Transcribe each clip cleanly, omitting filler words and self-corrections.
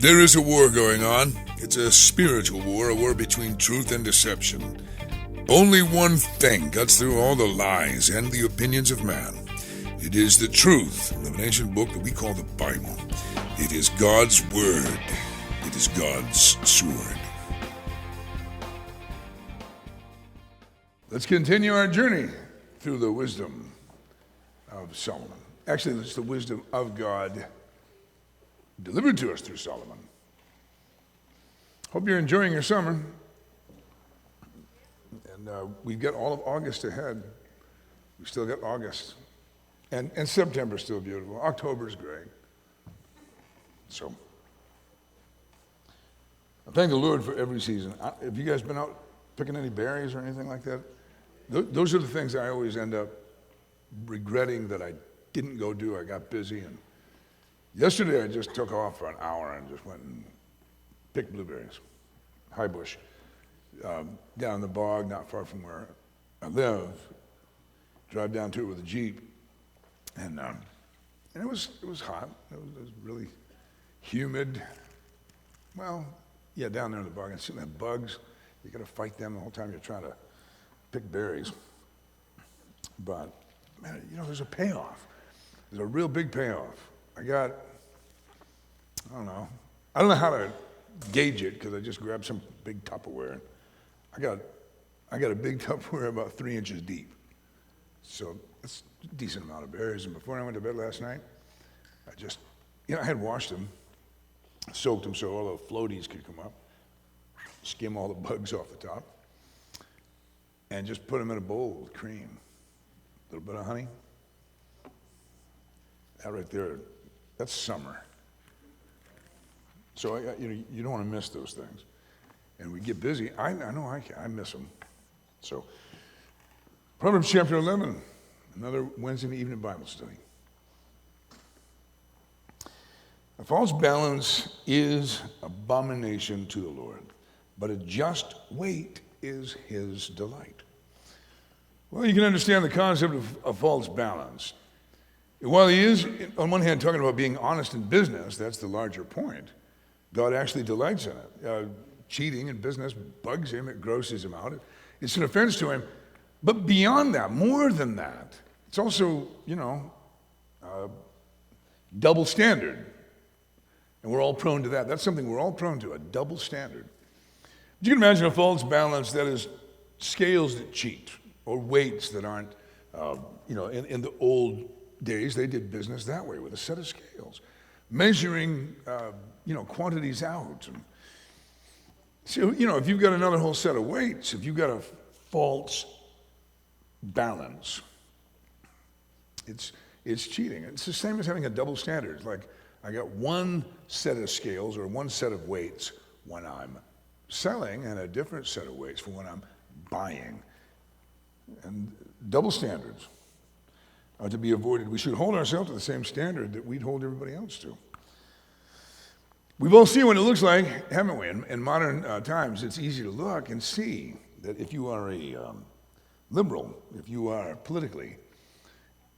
There is a war going on. It's a spiritual war, a war between truth and deception. Only one thing cuts through all the lies and the opinions of man. It is the truth of an ancient book that we call the Bible. It is God's Word. It is God's sword. Let's continue our journey through the wisdom of Solomon. Actually, it's the wisdom of God delivered to us through Solomon. Hope you're enjoying your summer. And we've got all of August ahead. We still got August. And September's still beautiful. October's great. So, I thank the Lord for every season. Have you guys been out picking any berries or anything like that? Those are the things I always end up regretting that I didn't go do. I got busy. And yesterday I just took off for an hour and just went and picked blueberries. High bush. Down in the bog, not far from where I live. Drive down to it with a Jeep. And it was hot. It was really humid. Well, yeah, down there in the bog. And sitting there, bugs. You got to fight them the whole time you're trying to pick berries. But, man, there's a payoff. There's a real big payoff. I don't know how to gauge it because I just grabbed some big Tupperware. I got a big Tupperware about 3 inches deep. So that's a decent amount of berries. And before I went to bed last night, I had washed them, soaked them so all the floaties could come up, skim all the bugs off the top, and just put them in a bowl with cream, a little bit of honey. That right there, that's summer. So you don't want to miss those things. And we get busy. I know I miss them. So Proverbs chapter 11, another Wednesday evening Bible study. A false balance is abomination to the Lord, but a just weight is his delight. Well, you can understand the concept of a false balance. While he is, on one hand, talking about being honest in business, that's the larger point. God actually delights in it. Cheating in business bugs him, it grosses him out. It's an offense to him. But beyond that, more than that, it's also, double standard. And we're all prone to that. That's something we're all prone to, a double standard. But you can imagine a false balance that is scales that cheat or weights that aren't, in the old days, they did business that way with a set of scales, measuring, quantities out. And so, if you've got another whole set of weights, if you've got a false balance, it's cheating. It's the same as having a double standard. It's like I got one set of scales or one set of weights when I'm selling and a different set of weights for when I'm buying. And double standards are to be avoided. We should hold ourselves to the same standard that we'd hold everybody else to. We've all seen what it looks like, haven't we? In modern times, it's easy to look and see that if you are a liberal, if you are politically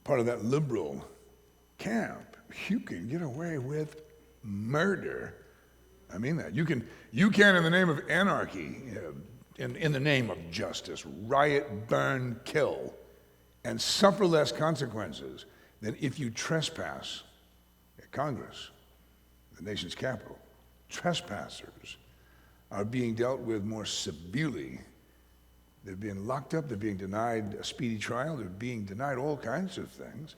part of that liberal camp, you can get away with murder. I mean that. You can in the name of anarchy, in the name of justice, riot, burn, kill, and suffer less consequences than if you trespass at Congress, the nation's capital. Trespassers are being dealt with more severely. They're being locked up, they're being denied a speedy trial, they're being denied all kinds of things.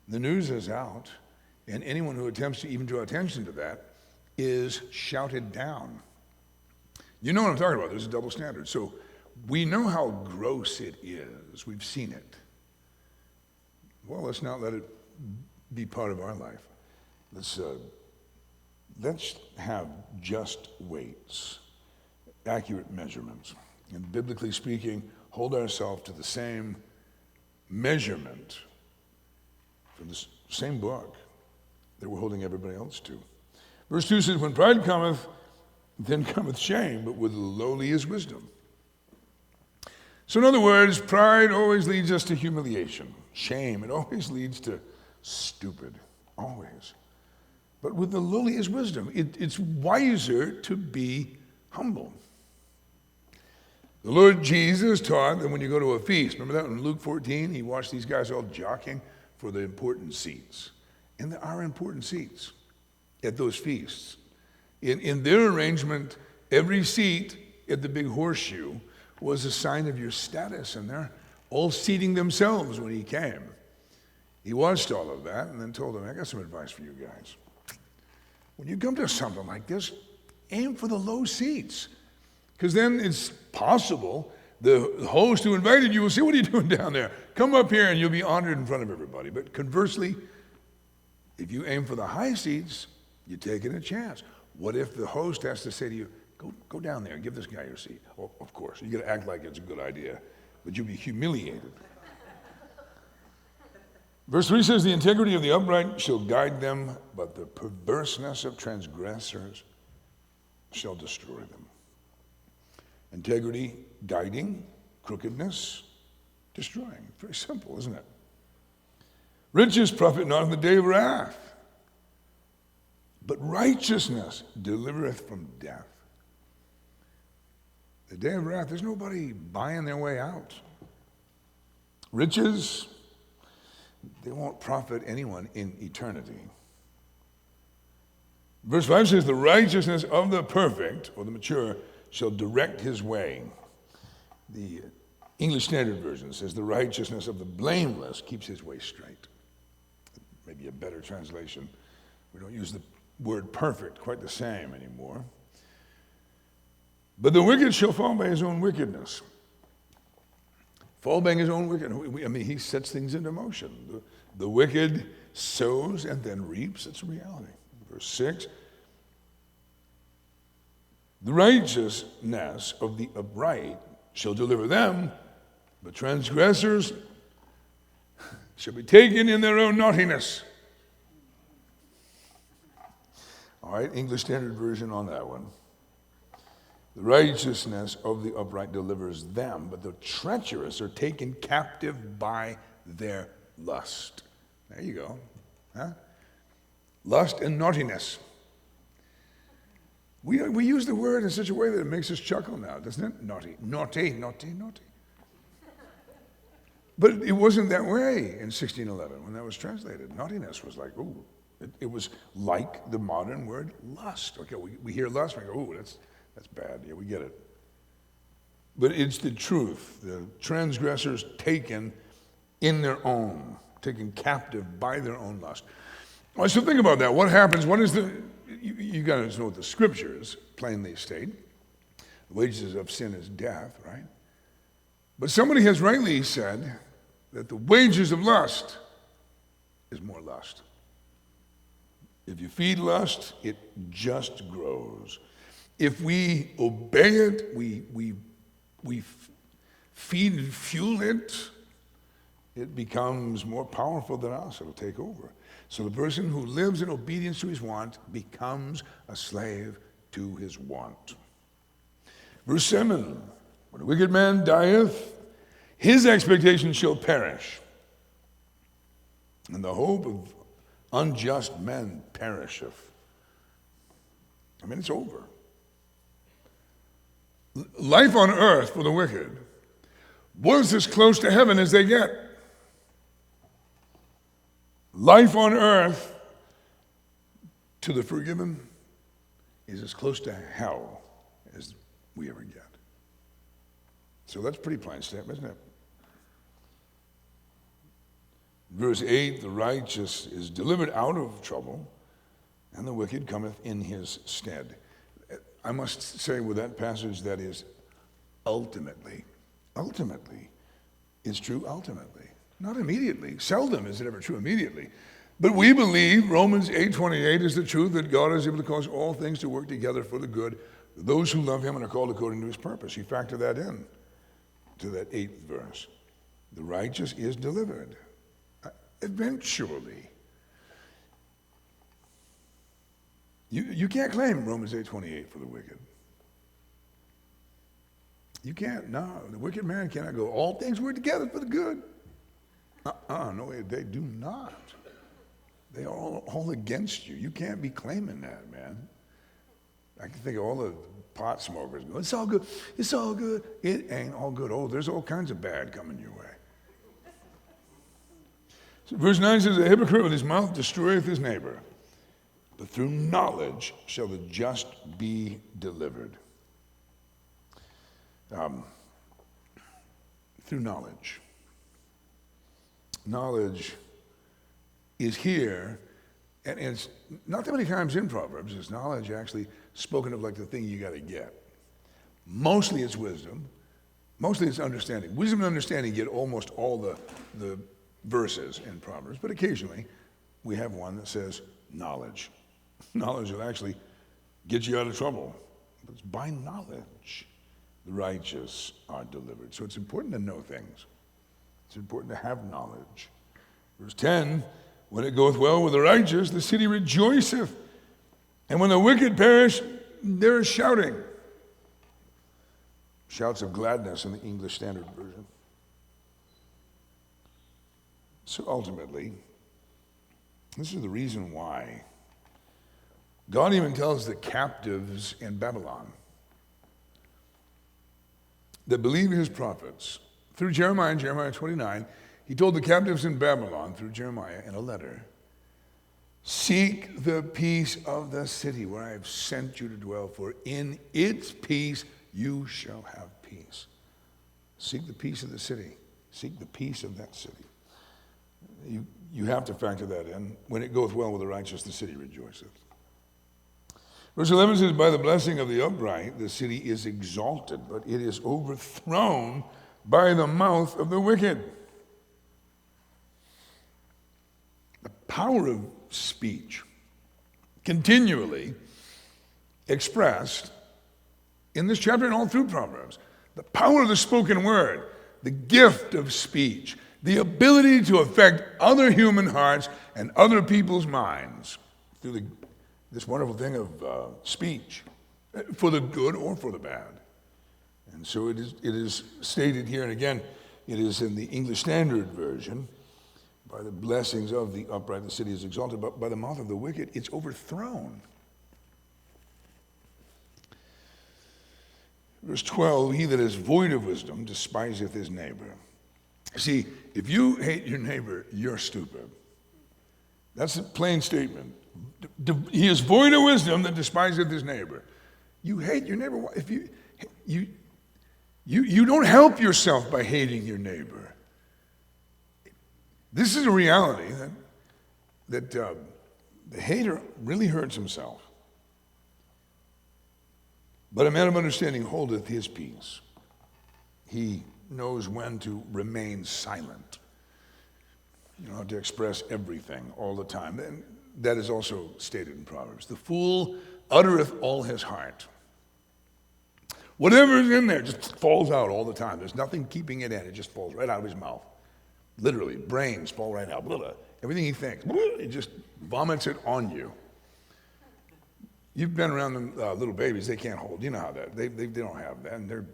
The news is out, and anyone who attempts to even draw attention to that is shouted down. You know what I'm talking about. There's a double standard. So we know how gross it is. We've seen it. Well, let's not let it be part of our life. Let's have just weights, accurate measurements. And biblically speaking, hold ourselves to the same measurement from the same book that we're holding everybody else to. Verse 2 says, when pride cometh, then cometh shame, but with the lowly is wisdom. So in other words, pride always leads us to humiliation. Shame, it always leads to stupid, always. but with the lowly is wisdom. It's wiser to be humble. The Lord Jesus taught that when you go to a feast, remember that in Luke 14, he watched these guys all jockeying for the important seats. And there are important seats at those feasts. In their arrangement, every seat at the big horseshoe was a sign of your status, and they're all seating themselves when he came. He watched all of that and then told them, I got some advice for you guys. When you come to something like this, aim for the low seats. Because then it's possible the host who invited you will say, what are you doing down there? Come up here and you'll be honored in front of everybody. But conversely, if you aim for the high seats, you're taking a chance. What if the host has to say to you, go down there and give this guy your seat? Well, of course, you got to act like it's a good idea, but you'll be humiliated. Verse 3 says, the integrity of the upright shall guide them, but the perverseness of transgressors shall destroy them. Integrity, guiding; crookedness, destroying. Very simple, isn't it? Riches profit not in the day of wrath, but righteousness delivereth from death. The day of wrath, there's nobody buying their way out. Riches, they won't profit anyone in eternity. Verse 5 says, the righteousness of the perfect, or the mature, shall direct his way. The English Standard Version says, the righteousness of the blameless keeps his way straight. Maybe a better translation. We don't use the word perfect quite the same anymore. But the wicked shall fall by his own wickedness. Fall by his own wickedness. He sets things into motion. The wicked sows and then reaps. It's a reality. Verse 6. The righteousness of the upright shall deliver them, but transgressors shall be taken in their own naughtiness. All right, English Standard Version on that one. The righteousness of the upright delivers them, but the treacherous are taken captive by their lust. There you go. Huh? Lust and naughtiness. We use the word in such a way that it makes us chuckle now, doesn't it? Naughty, naughty, naughty, naughty. But it wasn't that way in 1611 when that was translated. Naughtiness was like, ooh, it was like the modern word lust. Okay, we hear lust, we go, ooh, that's bad. Yeah, we get it. But it's the truth. The transgressors taken in their own, taken captive by their own lust. All right, so think about that. What happens? What is you got to know what the scriptures plainly state. The wages of sin is death, right? But somebody has rightly said that the wages of lust is more lust. If you feed lust, it just grows. If we obey it, we feed and fuel it, it becomes more powerful than us. It'll take over. So the person who lives in obedience to his want becomes a slave to his want. Verse 7, when a wicked man dieth, his expectation shall perish, and the hope of unjust men perisheth. It's over. Life on earth for the wicked was as close to heaven as they get. Life on earth to the forgiven is as close to hell as we ever get. So that's a pretty plain statement, isn't it? Verse 8, the righteous is delivered out of trouble, and the wicked cometh in his stead. I must say with that passage that is ultimately, is true ultimately. Not immediately. Seldom is it ever true immediately. But we believe Romans 8:28 is the truth that God is able to cause all things to work together for the good, those who love him and are called according to his purpose. You factor that in to that 8th verse. The righteous is delivered. Eventually. You can't claim Romans 8:28 for the wicked. You can't. No, the wicked man cannot go, all things work together for the good. No, they do not. They are all against you. You can't be claiming that, man. I can think of all the pot smokers. It's all good. It's all good. It ain't all good. Oh, there's all kinds of bad coming your way. So verse 9 says, a hypocrite with his mouth destroyeth his neighbor, but through knowledge shall the just be delivered. Through knowledge. Knowledge is here, and it's not that many times in Proverbs is knowledge actually spoken of like the thing you got to get. Mostly it's wisdom. Mostly it's understanding. Wisdom and understanding get almost all the verses in Proverbs, but occasionally we have one that says knowledge. Knowledge will actually get you out of trouble. But it's by knowledge the righteous are delivered. So it's important to know things. It's important to have knowledge. Verse 10, when it goeth well with the righteous, the city rejoiceth. And when the wicked perish, there is shouting. Shouts of gladness in the English Standard Version. So ultimately, this is the reason why God even tells the captives in Babylon that believe his prophets. Through Jeremiah in Jeremiah 29, he told the captives in Babylon, through Jeremiah in a letter, seek the peace of the city where I have sent you to dwell, for in its peace you shall have peace. Seek the peace of the city. Seek the peace of that city. You have to factor that in. When it goeth well with the righteous, the city rejoiceth. Verse 11 says, by the blessing of the upright, the city is exalted, but it is overthrown by the mouth of the wicked. The power of speech, continually expressed in this chapter and all through Proverbs. The power of the spoken word, the gift of speech, the ability to affect other human hearts and other people's minds through this wonderful thing of speech, for the good or for the bad. And so it is stated here, and again, it is in the English Standard Version, by the blessings of the upright, the city is exalted, but by the mouth of the wicked, it's overthrown. Verse 12, he that is void of wisdom despiseth his neighbor. See, if you hate your neighbor, you're stupid. That's a plain statement. He is void of wisdom that despiseth his neighbor. You hate your neighbor. If you don't help yourself by hating your neighbor. This is a reality that the hater really hurts himself. But a man of understanding holdeth his peace. He knows when to remain silent. You know, to express everything all the time. And that is also stated in Proverbs. The fool uttereth all his heart. Whatever is in there just falls out all the time. There's nothing keeping it in. It just falls right out of his mouth. Literally, brains fall right out. Blah, blah. Everything he thinks, it just vomits it on you. You've been around them little babies. They can't hold. You know how that. They don't have that. And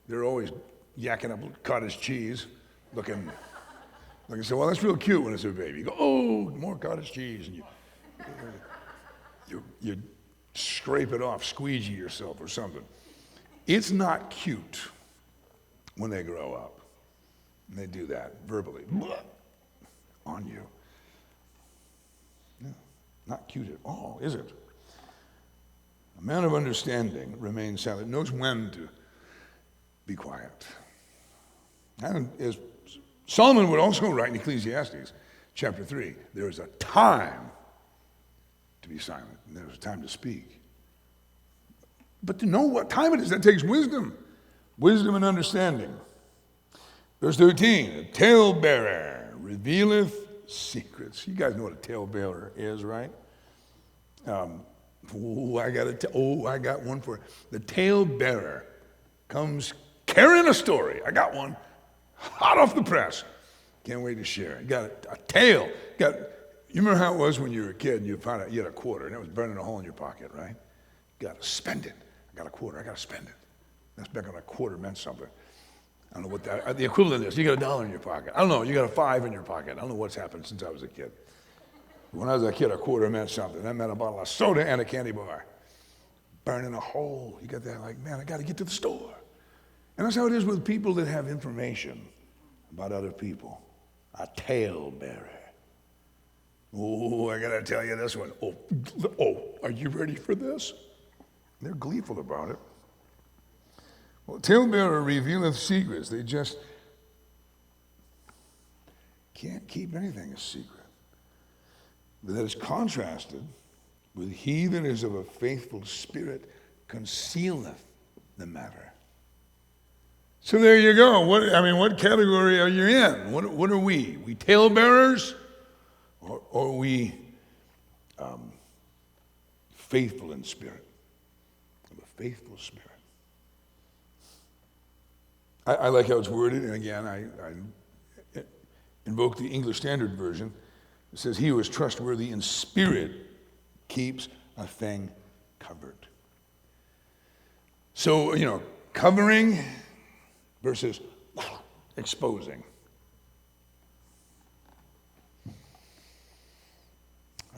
they're always yakking up cottage cheese, looking. Like I say, well, that's real cute when it's a baby. You go, oh, more cottage cheese, and you scrape it off, squeegee yourself or something. It's not cute when they grow up. And they do that verbally, on you. No, not cute at all, is it? A man of understanding remains silent, knows when to be quiet. And as Solomon would also write in Ecclesiastes chapter 3, there is a time to be silent, and there's a time to speak. But to know what time it is, that takes wisdom. Wisdom and understanding. Verse 13, a talebearer revealeth secrets. You guys know what a talebearer is, right? I got one for you. The talebearer comes carrying a story. I got one. Hot off the press. Can't wait to share. You got a tale. You remember how it was when you were a kid and you found out you had a quarter and it was burning a hole in your pocket, right? You got to spend it. I got a quarter. I got to spend it. That's back when a quarter meant something. I don't know what the equivalent is. You got $1 in your pocket. I don't know. You got a 5 in your pocket. I don't know what's happened since I was a kid. When I was a kid, a quarter meant something. That meant a bottle of soda and a candy bar. Burning a hole. You got that like, man, I got to get to the store. And that's how it is with people that have information about other people. A talebearer. Oh, I got to tell you this one. Oh, are you ready for this? They're gleeful about it. Well, talebearer revealeth secrets. They just can't keep anything a secret. But that is contrasted with he that is of a faithful spirit concealeth the matter. So there you go. What category are you in? What are we? We talebearers? Or are we faithful in spirit? Of a faithful spirit. I like how it's worded, and again, I invoke the English Standard Version. It says, he who is trustworthy in spirit keeps a thing covered. So, covering versus exposing.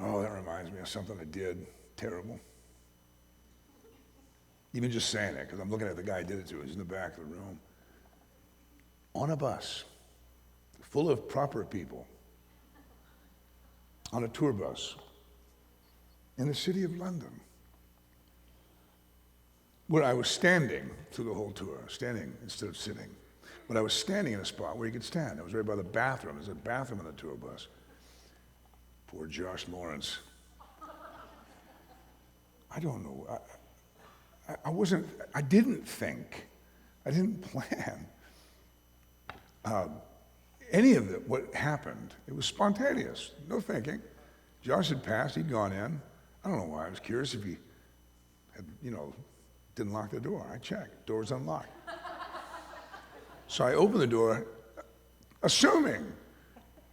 Oh, that reminds me of something I did. Terrible. Even just saying it, because I'm looking at the guy I did it to. He's in the back of the room. On a bus, full of proper people, on a tour bus, in the city of London, where I was standing through the whole tour, standing instead of sitting. But I was standing in a spot where you could stand. I was right by the bathroom. There's a bathroom on the tour bus. Poor Josh Lawrence. I don't know. I didn't think, I didn't plan any of what happened. It was spontaneous, no thinking. Josh had passed, he'd gone in. I don't know why, I was curious if he had, didn't lock the door. I checked, door was unlocked. So I opened the door, assuming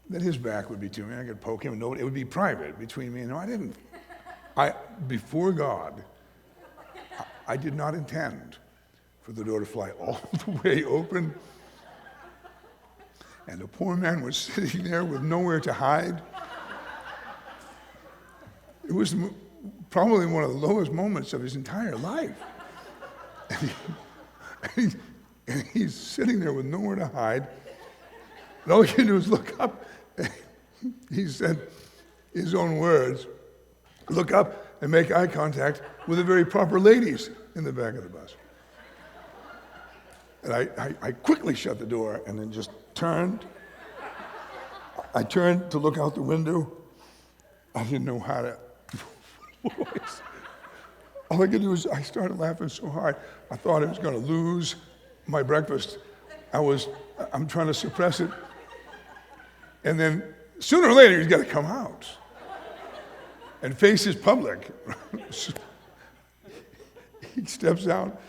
that his back would be to me. I could poke him, and it would be private between me and him. I didn't. Before God, I did not intend for the door to fly all the way open. And the poor man was sitting there with nowhere to hide. It was probably one of the lowest moments of his entire life. And he's sitting there with nowhere to hide. And all he can do is look up. He said his own words, look up and make eye contact with the very proper ladies in the back of the bus. And I quickly shut the door and then just turned. I turned to look out the window. I didn't know how to voice. All I could do was I started laughing so hard, I thought I was going to lose my breakfast. I'm trying to suppress it. And then sooner or later, he's got to come out and face his public. So he steps out,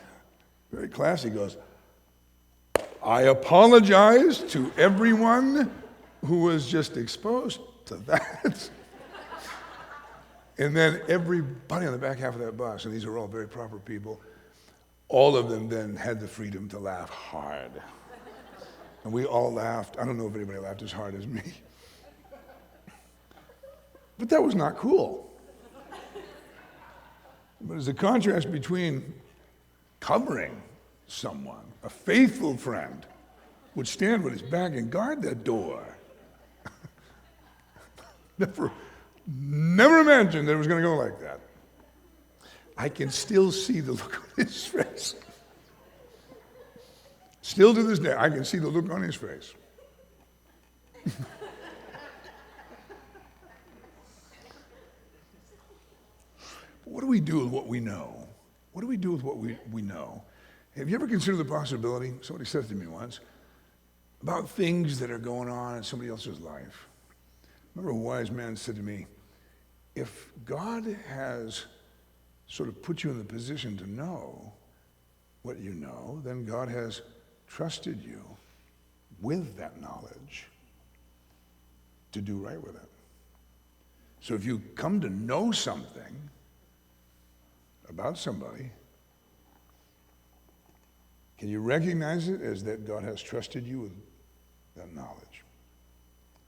very classy, goes, I apologize to everyone who was just exposed to that. And then everybody on the back half of that bus, and these are all very proper people, all of them then had the freedom to laugh hard. And we all laughed. I don't know if anybody laughed as hard as me. But that was not cool. But there's a contrast between covering someone. A faithful friend would stand with his back and guard that door. Never imagined that it was going to go like that. I can still see the look on his face. Still to this day, I can see the look on his face. What do we do with what we know? What do we do with what we know? Have you ever considered the possibility, somebody said it to me once, about things that are going on in somebody else's life? I remember a wise man said to me, if God has sort of put you in the position to know what you know, then God has trusted you with that knowledge to do right with it. So if you come to know something about somebody, can you recognize it as that God has trusted you with that knowledge?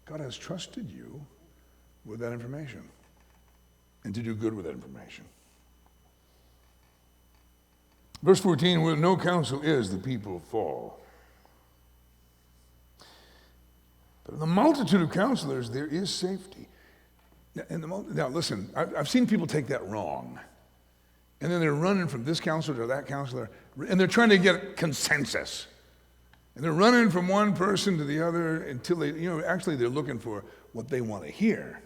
God has trusted you with that information and to do good with that information. Verse 14, where no counsel is, the people fall. But in the multitude of counselors, there is safety. Now listen, I've seen people take that wrong. And then they're running from this counselor to that counselor, and they're trying to get consensus. And they're running from one person to the other until they, actually they're looking for what they want to hear.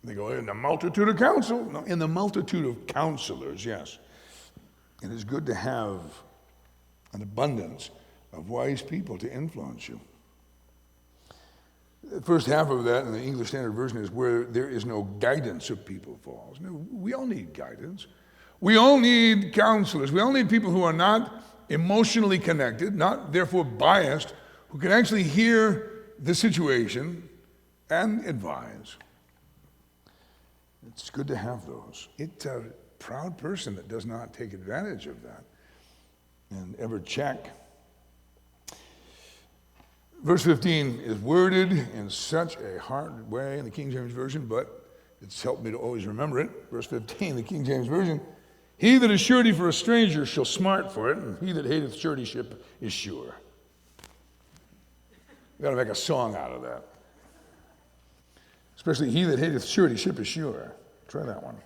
They go, in the multitude of counsel? No, in the multitude of counselors, yes. It is good to have an abundance of wise people to influence you. The first half of that in the English Standard Version is where there is no guidance of people falls. No, we all need guidance. We all need counselors. We all need people who are not emotionally connected, not therefore biased, who can actually hear the situation and advise. It's good to have those. It's a proud person that does not take advantage of that and ever check. Verse 15 is worded in such a hard way in the King James Version, but it's helped me to always remember it. Verse 15, the King James Version, he that is surety for a stranger shall smart for it, and he that hateth suretyship is sure. We've got to make a song out of that. Especially he that hateth suretyship is sure. Try that one.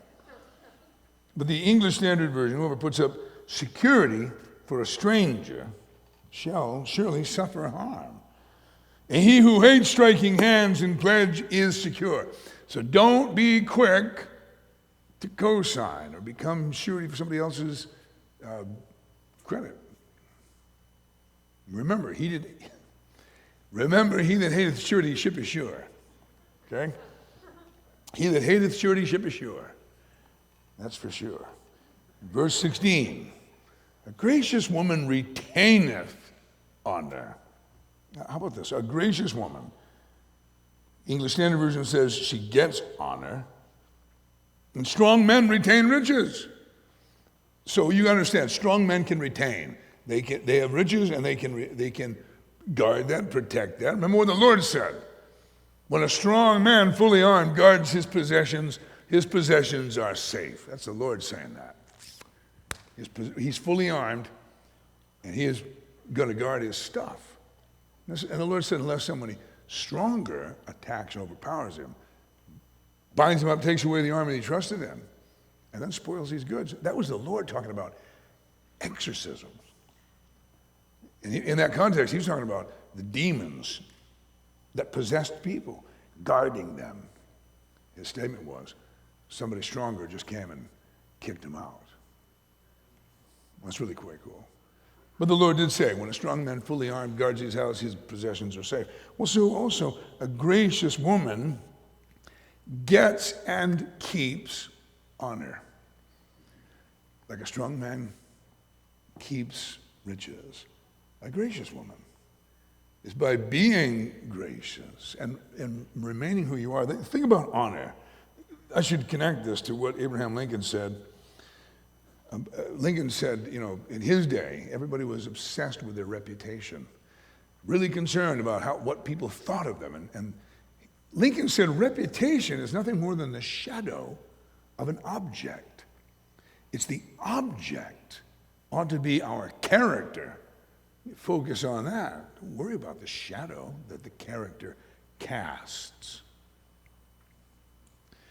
But the English Standard Version, whoever puts up security for a stranger shall surely suffer harm. And he who hates striking hands in pledge is secure. So don't be quick to co-sign or become surety for somebody else's credit. Remember, he that hateth suretyship is sure. Okay? He that hateth suretyship is sure. That's for sure. Verse 16, a gracious woman retaineth honor. Now, how about this? A gracious woman. English Standard Version says she gets honor. And strong men retain riches. So you understand, strong men can retain. They have riches and they can guard that, protect that. Remember what the Lord said. When a strong man fully armed guards his possessions are safe. That's the Lord saying that. He's fully armed and he is going to guard his stuff. And the Lord said, unless somebody stronger attacks and overpowers him, binds him up, takes away the arm that he trusted in, and then spoils his goods. That was the Lord talking about exorcisms. In that context, he was talking about the demons that possessed people, guarding them. His statement was, somebody stronger just came and kicked him out. That's really quite cool. But the Lord did say, when a strong man fully armed guards his house, his possessions are safe. Well, so also a gracious woman gets and keeps honor. Like a strong man keeps riches. A gracious woman is by being gracious and remaining who you are. Think about honor. I should connect this to what Abraham Lincoln said. Lincoln said, in his day, everybody was obsessed with their reputation, really concerned about what people thought of them. And Lincoln said, reputation is nothing more than the shadow of an object. It's the object ought to be our character. Focus on that. Don't worry about the shadow that the character casts.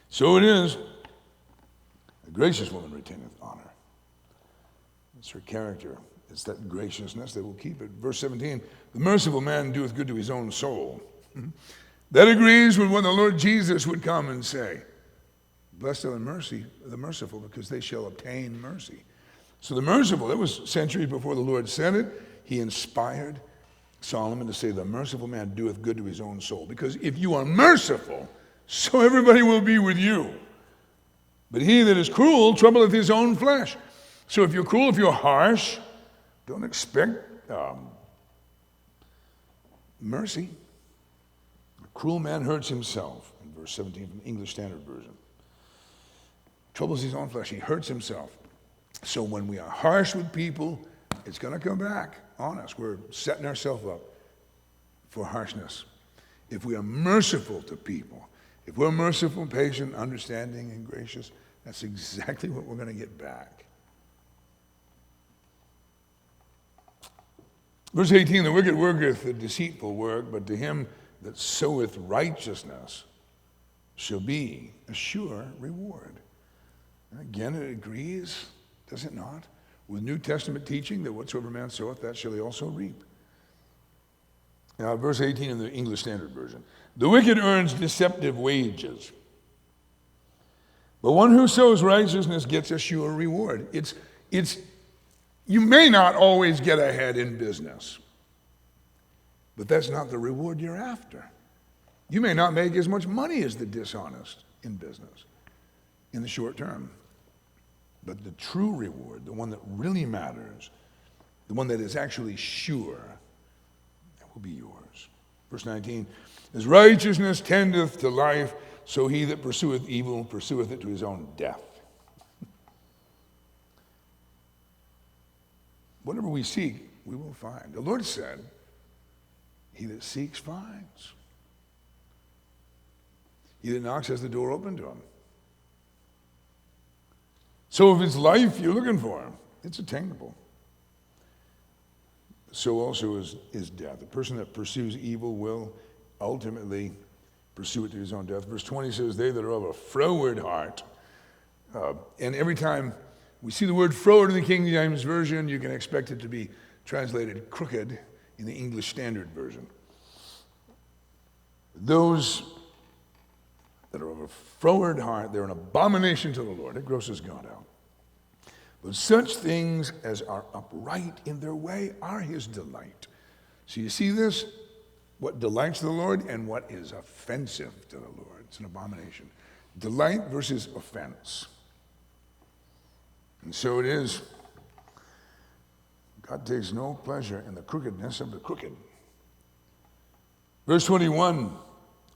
So it is, a gracious woman retaineth honor. It's her character. It's that graciousness that will keep it. Verse 17, the merciful man doeth good to his own soul. That agrees with what the Lord Jesus would come and say. Blessed are the merciful, because they shall obtain mercy. So the merciful, that was centuries before the Lord said it. He inspired Solomon to say, the merciful man doeth good to his own soul. Because if you are merciful, so everybody will be with you. But he that is cruel troubleth his own flesh. So if you're cruel, if you're harsh, don't expect mercy. A cruel man hurts himself, in verse 17 from the English Standard Version. Troubles his own flesh, he hurts himself. So when we are harsh with people, it's going to come back on us. We're setting ourselves up for harshness. If we are merciful to people, If we're merciful, patient, understanding, and gracious, that's exactly what we're going to get back. Verse 18, the wicked worketh a deceitful work, but to him that soweth righteousness shall be a sure reward. And again, it agrees, does it not, with New Testament teaching that whatsoever man soweth, that shall he also reap. Now, verse 18 in the English Standard Version. The wicked earns deceptive wages, but one who sows righteousness gets a sure reward. You may not always get ahead in business, but that's not the reward you're after. You may not make as much money as the dishonest in business in the short term, but the true reward, the one that really matters, the one that is actually sure, that will be yours. Verse 19, as righteousness tendeth to life, so he that pursueth evil pursueth it to his own death. Whatever we seek, we will find. The Lord said, he that seeks finds. He that knocks has the door open to him. So if it's life you're looking for, it's attainable. So also is death. The person that pursues evil will ultimately pursue it to his own death. Verse 20 says, they that are of a froward heart. And every time we see the word froward in the King James Version, you can expect it to be translated crooked in the English Standard Version. Those that are of a froward heart, they're an abomination to the Lord. It grosses God out. But such things as are upright in their way are his delight. So you see this? What delights the Lord and what is offensive to the Lord. It's an abomination. Delight versus offense. And so it is. God takes no pleasure in the crookedness of the crooked. Verse 21,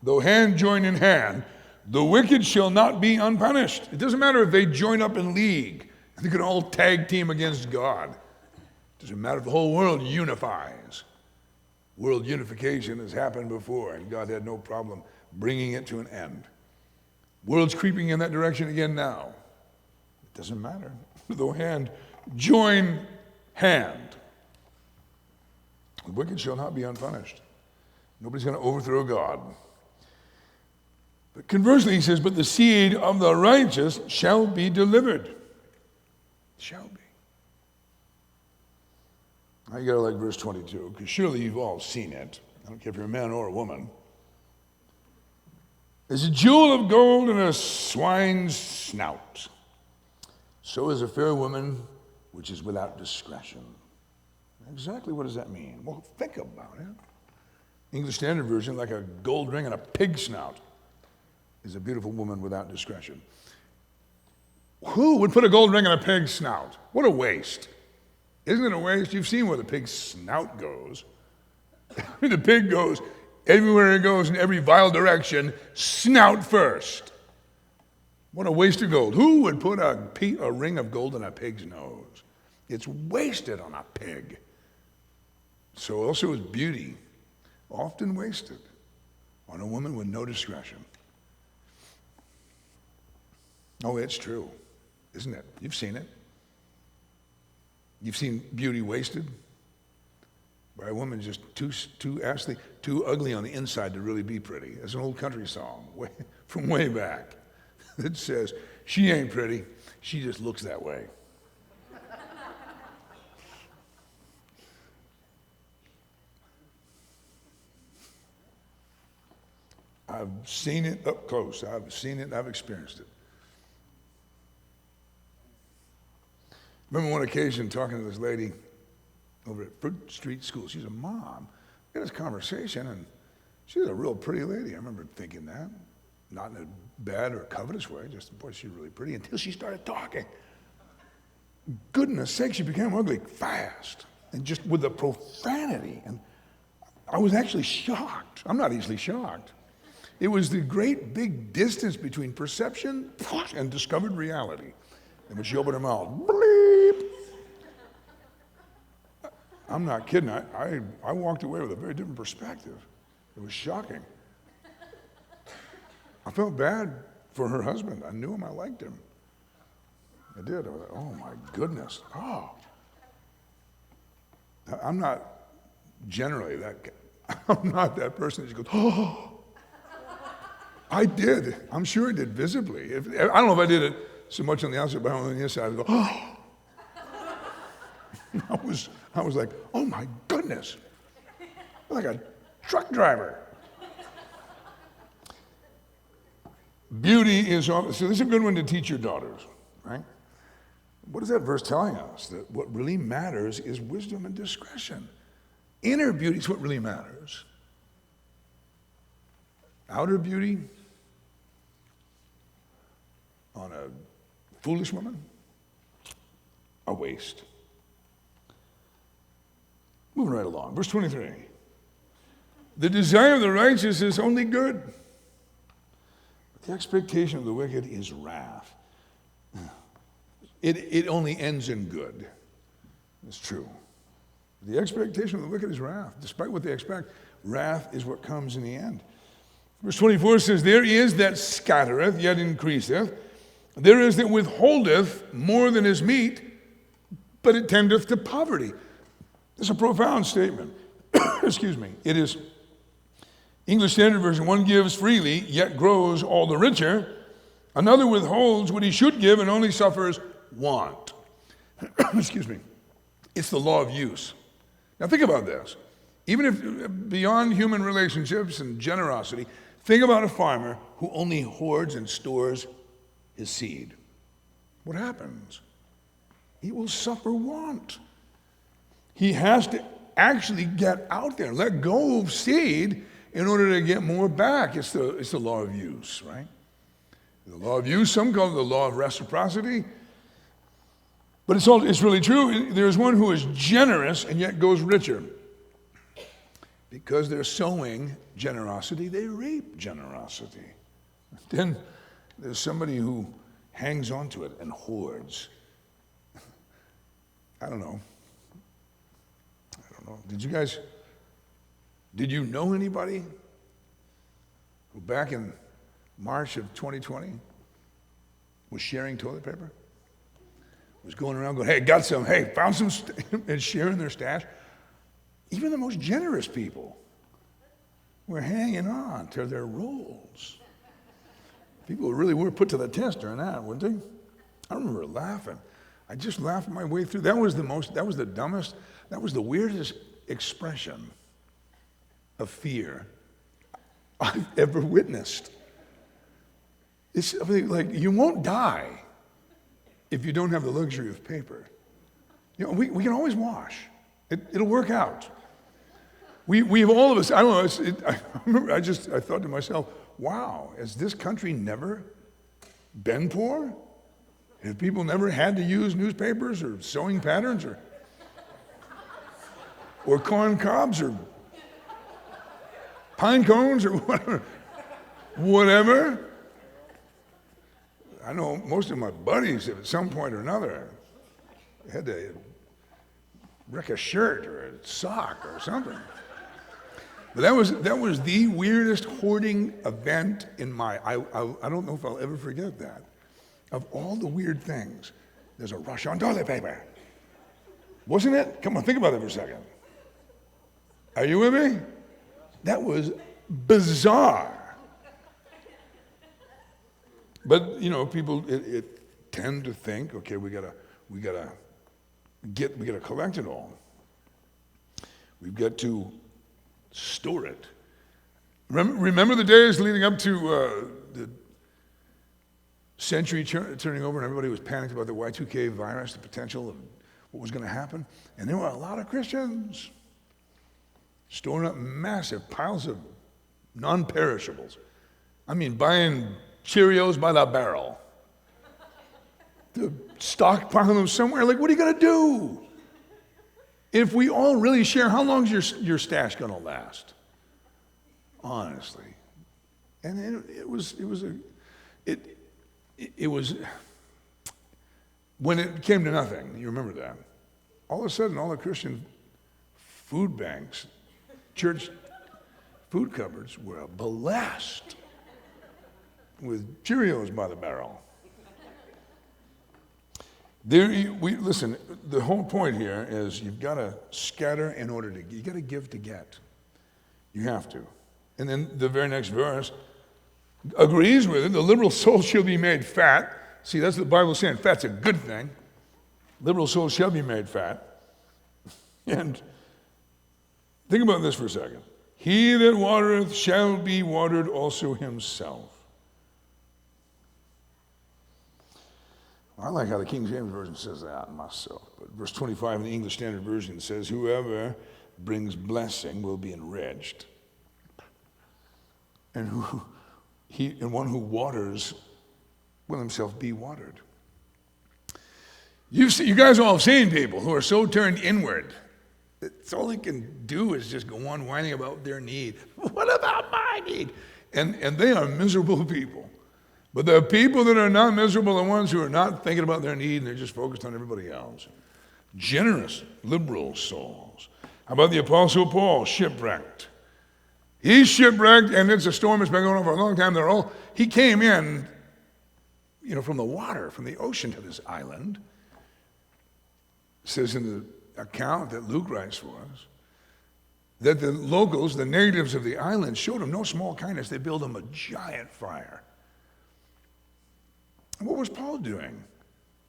though hand join in hand, the wicked shall not be unpunished. It doesn't matter if they join up in league. They can all tag team against God. It doesn't matter if the whole world unifies. World unification has happened before, and God had no problem bringing it to an end. World's creeping in that direction again now. It doesn't matter. Though hand join hand, the wicked shall not be unpunished. Nobody's going to overthrow God. But conversely, he says, but the seed of the righteous shall be delivered. Shall be. Now you got to like verse 22, because surely you've all seen it. I don't care if you're a man or a woman. There's a jewel of gold in a swine's snout. So is a fair woman which is without discretion. Exactly what does that mean? Well, think about it. English Standard Version, like a gold ring and a pig snout, is a beautiful woman without discretion. Who would put a gold ring on a pig's snout? What a waste. Isn't it a waste? You've seen where the pig's snout goes. The pig goes everywhere it goes in every vile direction, snout first. What a waste of gold. Who would put a ring of gold on a pig's nose? It's wasted on a pig. So also is beauty, often wasted on a woman with no discretion. Oh, it's true, isn't it? You've seen it. You've seen beauty wasted by a woman just too ugly on the inside to really be pretty. There's an old country song from way back that says, she ain't pretty, she just looks that way. I've seen it up close. I've seen it, I've experienced it. Remember one occasion talking to this lady over at Fruit Street School. She's a mom. We had this conversation, and she's a real pretty lady. I remember thinking that. Not in a bad or covetous way, just, boy, she's really pretty, until she started talking. Goodness sake, she became ugly fast, and just with the profanity. And I was actually shocked. I'm not easily shocked. It was the great big distance between perception and discovered reality. And when she opened her mouth, bleep. I'm not kidding. I walked away with a very different perspective. It was shocking. I felt bad for her husband. I knew him. I liked him. I did. I was like, oh my goodness. Oh. I'm not generally that guy. I'm not that person that just goes, oh. I did. I'm sure I did visibly. I don't know if I did it so much on the outside, but on the inside, I'd go, oh. I was like, oh my goodness. Like a truck driver. Beauty is, so this is a good one to teach your daughters, right? What is that verse telling us? That what really matters is wisdom and discretion. Inner beauty is what really matters. Outer beauty on a foolish woman, a waste. Moving right along, verse 23. The desire of the righteous is only good, but the expectation of the wicked is wrath. It only ends in good. It's true. The expectation of the wicked is wrath. Despite what they expect, wrath is what comes in the end. Verse 24 says, there is that scattereth, yet increaseth. There is that withholdeth more than is meet, but it tendeth to poverty. It's a profound statement. Excuse me. It is English Standard Version. One gives freely, yet grows all the richer. Another withholds what he should give and only suffers want. Excuse me. It's the law of use. Now think about this. Even if beyond human relationships and generosity, think about a farmer who only hoards and stores his seed. What happens? He will suffer want. He has to actually get out there, let go of seed in order to get more back. It's the law of use, right? The law of use, some call it the law of reciprocity. But it's really true. There's one who is generous and yet goes richer. Because they're sowing generosity, they reap generosity. Then there's somebody who hangs on to it and hoards. I don't know. Did you know anybody who back in March of 2020 was sharing toilet paper? Was going around going, hey, got some, hey, found some, and sharing their stash? Even the most generous people were hanging on to their rolls. People really were put to the test during that, weren't they? I remember laughing. I just laughed my way through. That was the dumbest, that was the weirdest expression of fear I've ever witnessed. It's like, you won't die if you don't have the luxury of paper. You know, we can always wash. It'll work out. We've all of us, I don't know, I thought to myself, wow, has this country never been poor? Have people never had to use newspapers or sewing patterns or corn cobs or pine cones or whatever? I know most of my buddies have at some point or another had to wreck a shirt or a sock or something. But that was the weirdest hoarding event in my, I don't know if I'll ever forget that. Of all the weird things, there's a rush on toilet paper. Wasn't it? Come on, think about that for a second. Are you with me? That was bizarre. But, you know, people tend to think, okay, we gotta collect it all. We've got to store it. Remember the days leading up to the century turning over and everybody was panicked about the Y2K virus, the potential of what was going to happen? And there were a lot of Christians storing up massive piles of non-perishables. I mean, buying Cheerios by the barrel. To stockpile them somewhere. Like, what are you going to do? If we all really share, how long is your stash going to last? Honestly. And it was when it came to nothing, you remember that. All of a sudden, all the Christian food banks, church food cupboards were blessed. with Cheerios by the barrel. Listen, the whole point here is you've got to scatter in order to, you got to give to get. You have to. And then the very next verse agrees with it. The liberal soul shall be made fat. See, that's what the Bible's saying. Fat's a good thing. Liberal soul shall be made fat. And think about this for a second. He that watereth shall be watered also himself. I like how the King James Version says that myself. But verse 25 in the English Standard Version says, whoever brings blessing will be enriched. And one who waters will himself be watered. You guys all have seen people who are so turned inward. It's all they can do is just go on whining about their need. What about my need? And they are miserable people. But the people that are not miserable are the ones who are not thinking about their need and they're just focused on everybody else. Generous, liberal souls. How about the Apostle Paul, shipwrecked? He's shipwrecked, and it's a storm that's been going on for a long time. He came in, from the water, from the ocean to this island. It says in the account that Luke writes for us, that the locals, the natives of the island, showed him no small kindness. They built him a giant fire. And what was Paul doing?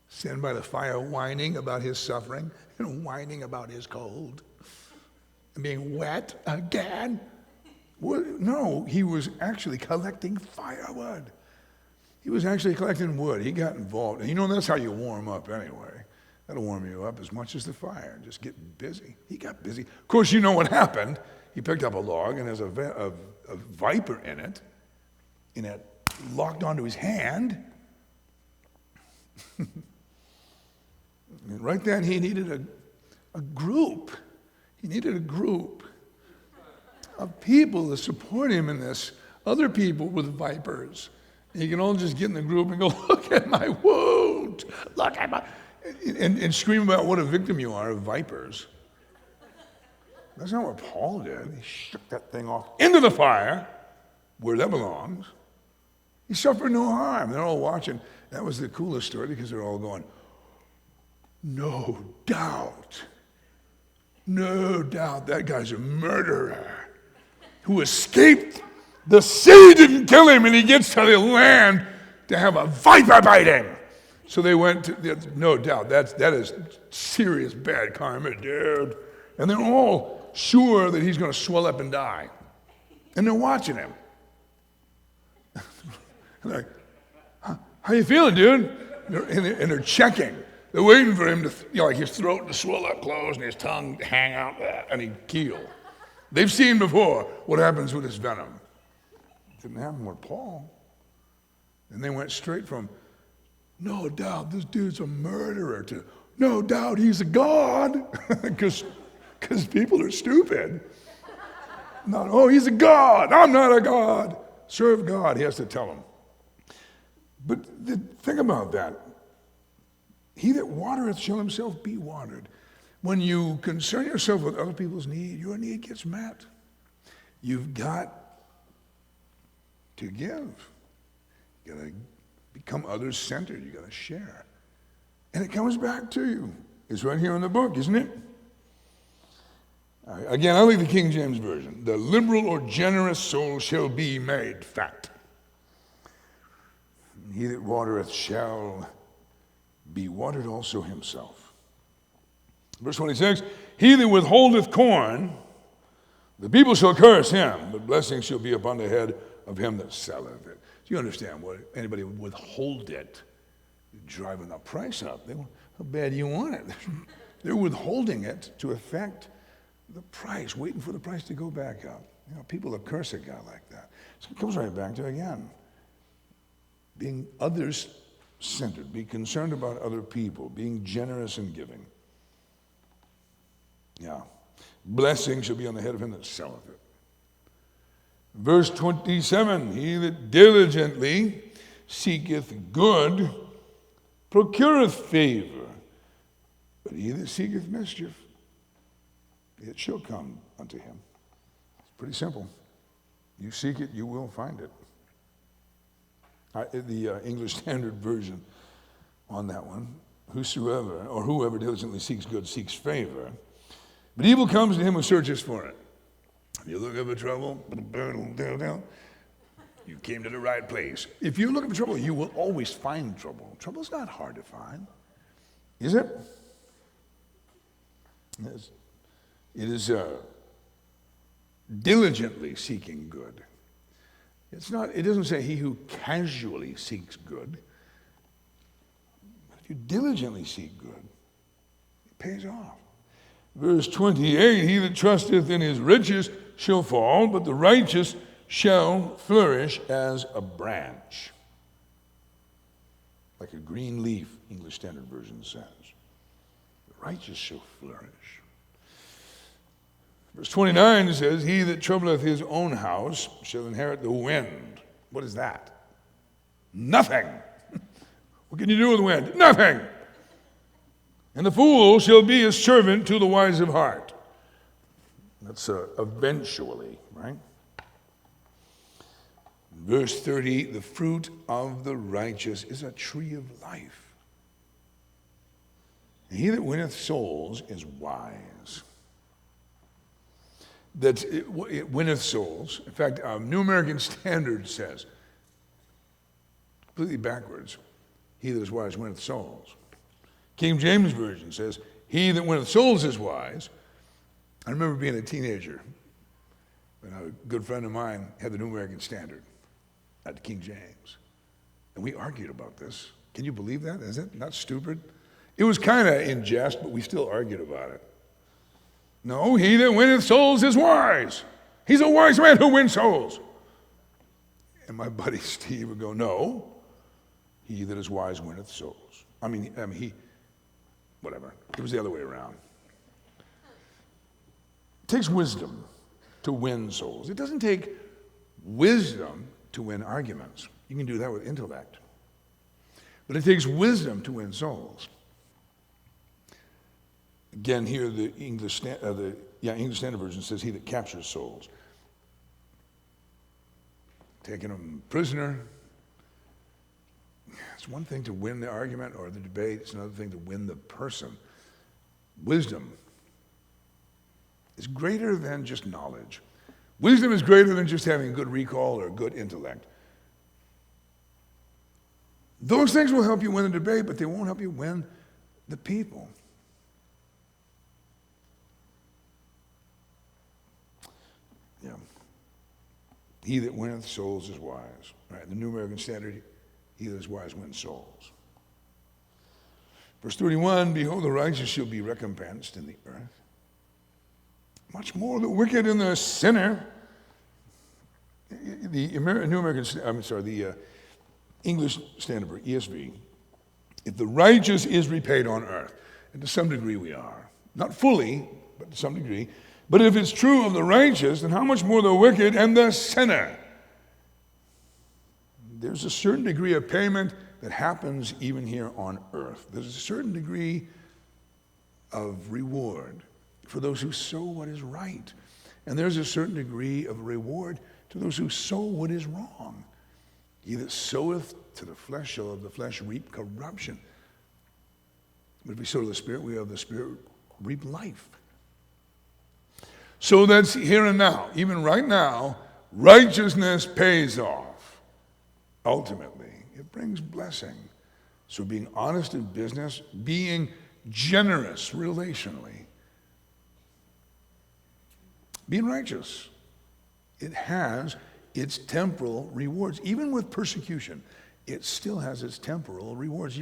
Sitting by the fire whining about his suffering and whining about his cold and being wet again? No, he was actually collecting firewood. He was actually collecting wood. He got involved. And that's how you warm up anyway. That'll warm you up as much as the fire. Just get busy. He got busy. Of course, you know what happened. He picked up a log and there's a viper in it, and it locked onto his hand. And right then, he needed a group. He needed a group of people to support him in this. Other people with vipers. And you can all just get in the group and go, look at my wound. Look at my... And scream about what a victim you are of vipers. That's not what Paul did. He shook that thing off into the fire, where that belongs. He suffered no harm. They're all watching. That was the coolest story because they're all going, no doubt that guy's a murderer who escaped. The sea didn't kill him, and he gets to the land to have a viper bite him. So they went to, no doubt, that is serious bad karma, dude. And they're all sure that he's going to swell up and die. And they're watching him. Like, how you feeling, dude? And they're checking. They're waiting for him to, like his throat to swell up closed and his tongue to hang out and he'd keel. They've seen before what happens with this venom. It didn't happen with Paul. And they went straight from, no doubt this dude's a murderer, to no doubt he's a god, because people are stupid. Not, oh, he's a god. I'm not a god. Serve God, he has to tell them. But think about that. He that watereth shall himself be watered. When you concern yourself with other people's need, your need gets met. You've got to give. You got to become others-centered. You got to share. And it comes back to you. It's right here in the book, isn't it? Again, I like the King James Version. The liberal or generous soul shall be made fat. He that watereth shall be watered also himself. Verse 26, he that withholdeth corn, the people shall curse him, but blessing shall be upon the head of him that selleth it. Do you understand what anybody would withhold it? You're driving the price up. How bad do you want it? They're withholding it to affect the price, waiting for the price to go back up. People that curse a guy like that. So it comes right back to, again, being others-centered, be concerned about other people, being generous in giving. Yeah. Blessing shall be on the head of him that selleth it. Verse 27, he that diligently seeketh good procureth favor, but he that seeketh mischief, it shall come unto him. It's pretty simple. You seek it, you will find it. The English Standard Version on that one. Whoever diligently seeks good seeks favor. But evil comes to him who searches for it. If you look for trouble, you came to the right place. If you look for trouble, you will always find trouble. Trouble's not hard to find, is it? Yes. It is diligently seeking good. It doesn't say he who casually seeks good. But if you diligently seek good, it pays off. Verse 28, he that trusteth in his riches shall fall, but the righteous shall flourish as a branch. Like a green leaf, English Standard Version says. The righteous shall flourish. Verse 29 says, he that troubleth his own house shall inherit the wind. What is that? Nothing. What can you do with wind? Nothing. And the fool shall be a servant to the wise of heart. That's eventually, right? Verse 30, the fruit of the righteous is a tree of life. And he that winneth souls is wise. That it winneth souls. In fact, New American Standard says, completely backwards, he that is wise winneth souls. King James Version says, he that winneth souls is wise. I remember being a teenager when a good friend of mine had the New American Standard at King James. And we argued about this. Can you believe that? Is it not stupid? It was kind of in jest, but we still argued about it. No, he that winneth souls is wise. He's a wise man who wins souls. And my buddy Steve would go, no, he that is wise winneth souls. Whatever. It was the other way around. It takes wisdom to win souls. It doesn't take wisdom to win arguments. You can do that with intellect. But it takes wisdom to win souls. Again, here the English Standard Version says he that captures souls. Taking them prisoner. It's one thing to win the argument or the debate. It's another thing to win the person. Wisdom is greater than just knowledge. Wisdom is greater than just having good recall or good intellect. Those things will help you win the debate, but they won't help you win the people. Yeah. He that winneth souls is wise. Right, the New American Standard, he that is wise wins souls. Verse 31, behold, the righteous shall be recompensed in the earth. Much more the wicked and the sinner. The English Standard, ESV, if the righteous is repaid on earth, and to some degree we are. Not fully, but to some degree. But if it's true of the righteous, then how much more the wicked and the sinner? There's a certain degree of payment that happens even here on earth. There's a certain degree of reward for those who sow what is right. And there's a certain degree of reward to those who sow what is wrong. He that soweth to the flesh shall of the flesh reap corruption. But if we sow to the Spirit, we of the Spirit reap life. So that's here and now. Even right now, righteousness pays off. Ultimately, it brings blessing. So being honest in business, being generous relationally, being righteous, it has its temporal rewards. Even with persecution, it still has its temporal rewards.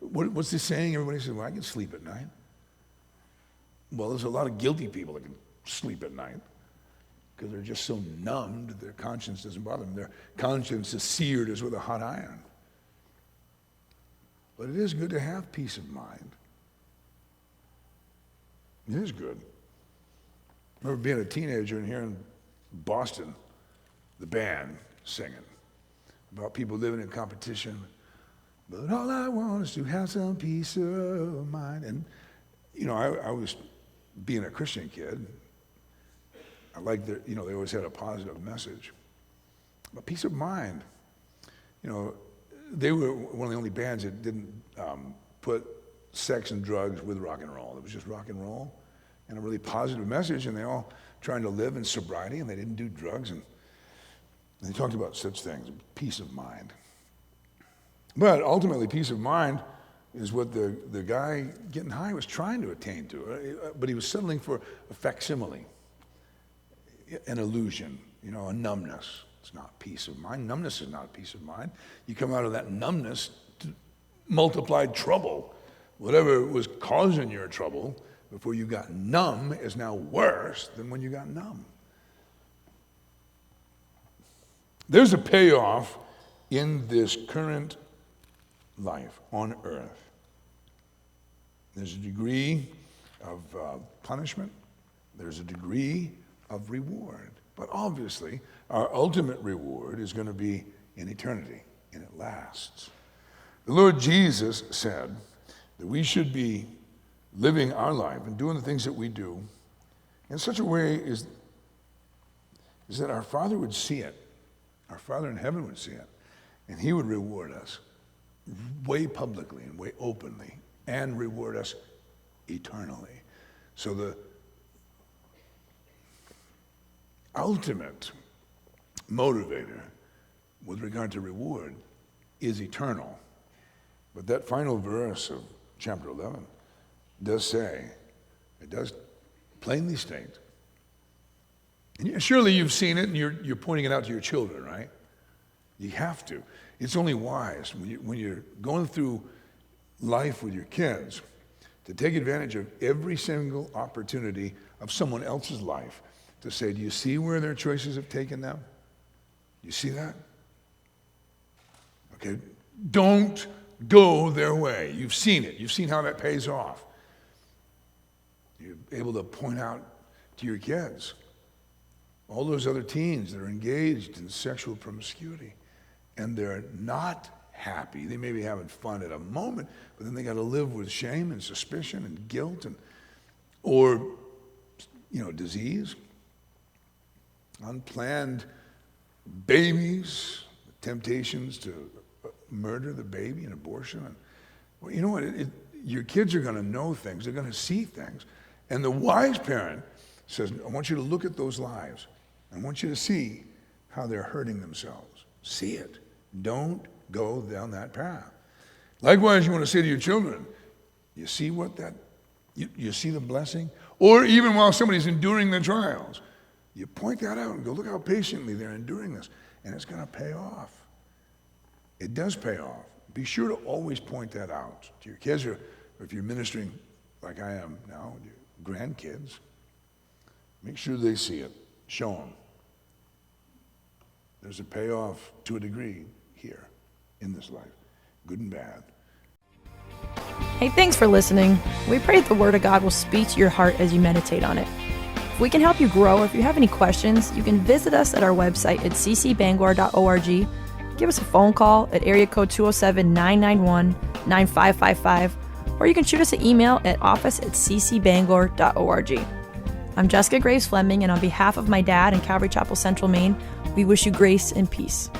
What's this saying? Everybody says, well, I can sleep at night. Well, there's a lot of guilty people that can sleep at night because they're just so numbed, their conscience doesn't bother them. Their conscience is seared as with a hot iron. But it is good to have peace of mind. It is good. I remember being a teenager and hearing Boston, the band, singing about people living in competition. But all I want is to have some peace of mind. And, I was being a Christian kid. I liked that, they always had a positive message. But peace of mind, they were one of the only bands that didn't put sex and drugs with rock and roll. It was just rock and roll and a really positive message, and they all trying to live in sobriety, and they didn't do drugs, and they talked about such things, peace of mind. But ultimately, peace of mind is what the guy getting high was trying to attain to, but he was settling for a facsimile, an illusion, a numbness. It's not peace of mind. Numbness is not peace of mind. You come out of that numbness to multiplied trouble. Whatever was causing your trouble before you got numb is now worse than when you got numb. There's a payoff in this current life on earth. There's a degree of punishment. There's a degree of reward. But obviously, our ultimate reward is going to be in eternity, and it lasts. The Lord Jesus said that we should be living our life and doing the things that we do in such a way is that our Father would see it. Our Father in heaven would see it, and he would reward us way publicly and way openly, and reward us eternally. So the ultimate motivator with regard to reward is eternal. But that final verse of chapter 11 does say, it does plainly state, and surely you've seen it and you're pointing it out to your children, right? You have to. It's only wise when you're going through life with your kids to take advantage of every single opportunity of someone else's life to say, do you see where their choices have taken them? You see that? Okay, don't go their way. You've seen it. You've seen how that pays off. You're able to point out to your kids all those other teens that are engaged in sexual promiscuity, and they're not happy. They may be having fun at a moment, but then they got to live with shame and suspicion and guilt or disease, unplanned babies, temptations to murder the baby and abortion. And, well, you know what? Your kids are going to know things. They're going to see things. And the wise parent says, I want you to look at those lives. I want you to see how they're hurting themselves. See it. Don't go down that path. Likewise, you want to say to your children, you see you see the blessing? Or even while somebody's enduring the trials, you point that out and go, look how patiently they're enduring this. And it's going to pay off. It does pay off. Be sure to always point that out to your kids, or if you're ministering like I am now, your grandkids. Make sure they see it. Show them. There's a payoff to a degree here in this life, good and bad. Hey, thanks for listening. We pray that the Word of God will speak to your heart as you meditate on it. If we can help you grow, or if you have any questions, you can visit us at our website at ccbangor.org. Give us a phone call at area code 207-991-9555, or you can shoot us an email at office@ccbangor.org. I'm Jessica Graves Fleming, and on behalf of my dad and Calvary Chapel Central, Maine, we wish you grace and peace.